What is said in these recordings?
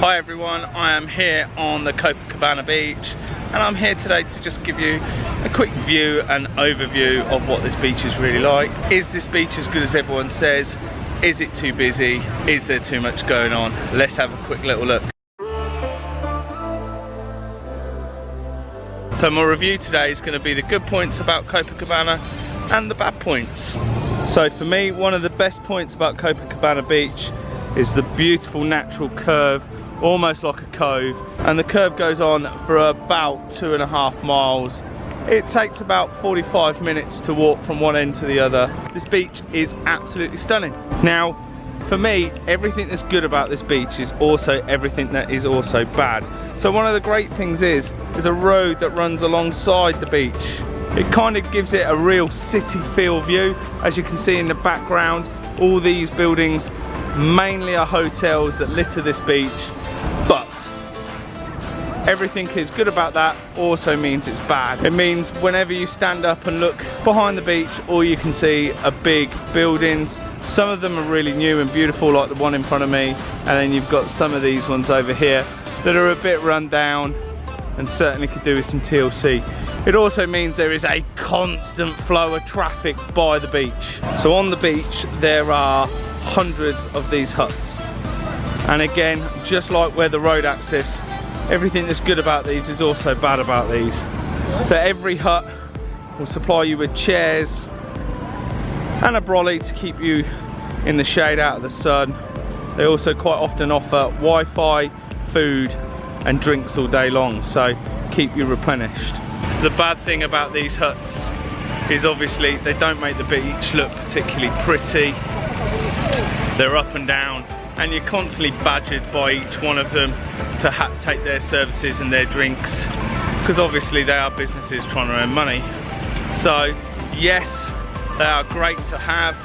Hi everyone, I am here on the COPACABANA beach and I'm here today to just give you a quick view and overview of what this beach is really like. Is this beach as good as everyone says? Is it too busy? Is there too much going on? Let's have a quick little look. So my review today is going to be the good points about COPACABANA and the bad points. So for me, one of the best points about COPACABANA beach is the beautiful natural curve, almost like a cove, and the curve goes on for about 2.5 miles. It takes about 45 minutes to walk from one end to the other. This beach is absolutely stunning. Now, for me, everything that's good about this beach is also everything that is also bad. So one of the great things is there's a road that runs alongside the beach. It kind of gives it a real city feel view. As you can see in the background, all these buildings mainly are hotels that litter this beach, but everything is good about that also means it's bad. It means whenever you stand up and look behind the beach, all you can see are big buildings. Some of them are really new and beautiful, like the one in front of me, and then you've got some of these ones over here that are a bit run down and certainly could do with some TLC. It also means there is a constant flow of traffic by the beach. So on the beach there are hundreds of these huts, and again, just like where the road access, everything that's good about these is also bad about these. So every hut will supply you with chairs and a brolly to keep you in the shade out of the sun. They also quite often offer Wi-Fi, food and drinks all day long, so keep you replenished. The bad thing about these huts is obviously they don't make the beach look particularly pretty. They're up and down and you're constantly badgered by each one of them to take their services and their drinks, because obviously they are businesses trying to earn money. So yes, they are great to have,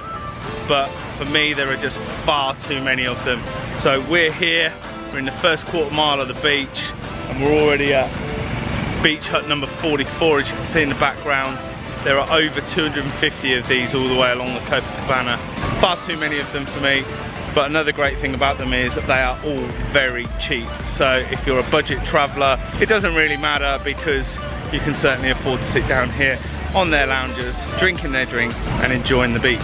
but for me there are just far too many of them. So we're here, we're in the first quarter mile of the beach and we're already at beach hut number 44. As you can see in the background, there are over 250 of these all the way along the COPACABANA. Far too many of them for me, but another great thing about them is that they are all very cheap. So if you're a budget traveller, it doesn't really matter, because you can certainly afford to sit down here on their loungers, drinking their drinks and enjoying the beach.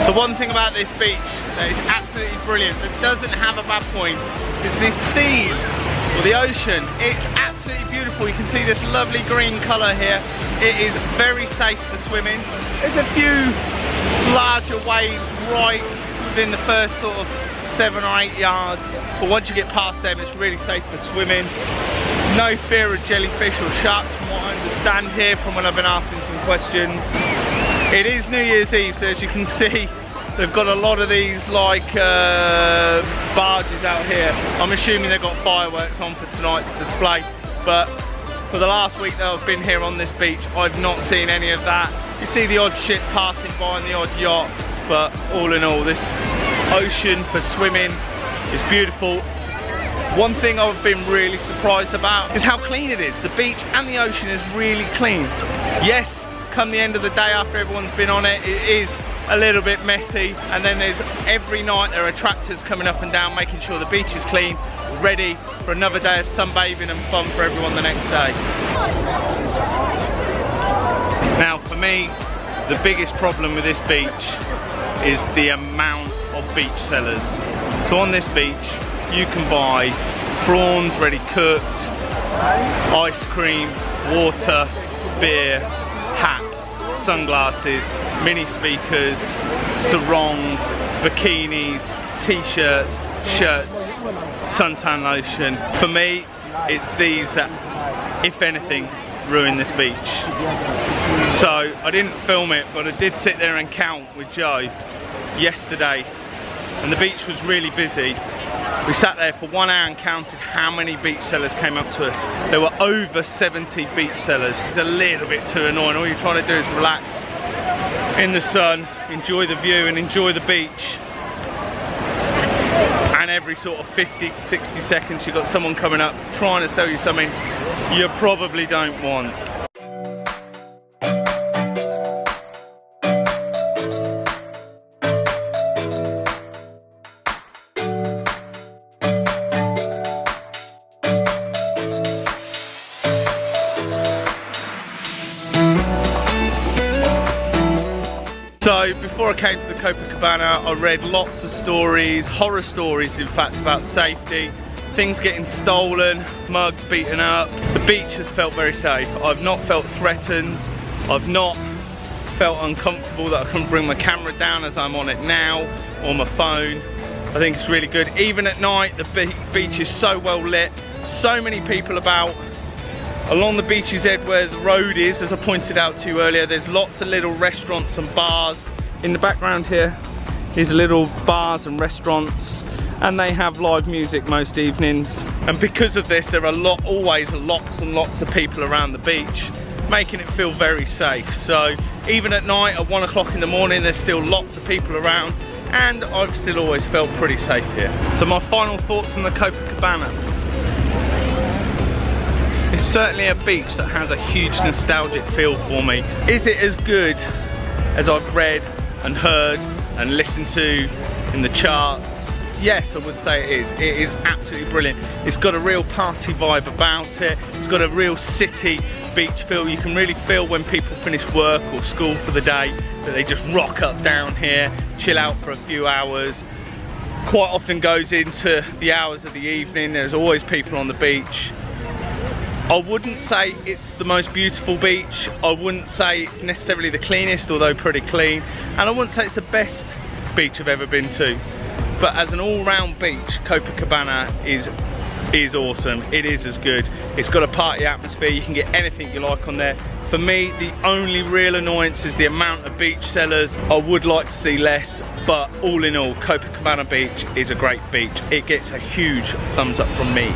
So one thing about this beach that is absolutely brilliant, that doesn't have a bad point, is this sea, or the ocean. It's absolutely beautiful. You can see this lovely green colour here. It is very safe to swim in. There's a few larger waves right within the first sort of 7 or 8 yards, but once you get past them it's really safe to swim in. No fear of jellyfish or sharks from what I understand here from when I've been asking some questions. It is New Year's Eve, so as you can see they've got a lot of these like barges out here. I'm assuming they've got fireworks on for tonight's display, but for the last week that I've been here on this beach I've not seen any of that. You see the odd ship passing by and the odd yacht, but all in all this ocean for swimming is beautiful. One thing I've been really surprised about is how clean it is. The beach and the ocean is really clean. Yes, come the end of the day after everyone's been on it, it is a little bit messy, and then there's every night there are tractors coming up and down making sure the beach is clean, ready for another day of sunbathing and fun for everyone the next day. Now for me, the biggest problem with this beach is the amount of beach sellers. So on this beach you can buy prawns ready cooked, ice cream, water, beer, hats, sunglasses, mini speakers, sarongs, bikinis, t-shirts, shirts, suntan lotion. For me, it's these that, if anything, ruin this beach. So I didn't film it, but I did sit there and count with Joe yesterday, and the beach was really busy. We sat there for 1 hour and counted how many beach sellers came up to us. There were over 70 beach sellers. It's a little bit too annoying. All you're trying to do is relax in the sun, enjoy the view and enjoy the beach. And every sort of 50 to 60 seconds you've got someone coming up trying to sell you something you probably don't want. So before I came to the Copacabana, I read lots of stories, horror stories in fact, about safety, things getting stolen, mugs beaten up. The beach has felt very safe. I've not felt threatened. I've not felt uncomfortable that I couldn't bring my camera down as I'm on it now, or my phone. I think it's really good. Even at night, the beach is so well lit. So many people about. Along the beach's edge where the road is, as I pointed out to you earlier, there's lots of little restaurants and bars. In the background here is little bars and restaurants, and they have live music most evenings. And because of this, there are always lots and lots of people around the beach, making it feel very safe. So even at night, at 1 o'clock in the morning, there's still lots of people around, and I've still always felt pretty safe here. So my final thoughts on the Copacabana. It's certainly a beach that has a huge nostalgic feel for me. Is it as good as I've read and heard and listened to in the charts? Yes, I would say it is. It is absolutely brilliant. It's got a real party vibe about it. It's got a real city beach feel. You can really feel when people finish work or school for the day that they just rock up down here, chill out for a few hours. Quite often goes into the hours of the evening. There's always people on the beach. I wouldn't say it's the most beautiful beach. I wouldn't say it's necessarily the cleanest, although pretty clean. And I wouldn't say it's the best beach I've ever been to. But as an all-round beach, Copacabana is awesome. It is as good. It's got a party atmosphere. You can get anything you like on there. For me, the only real annoyance is the amount of beach sellers. I would like to see less, but all in all, Copacabana Beach is a great beach. It gets a huge thumbs up from me.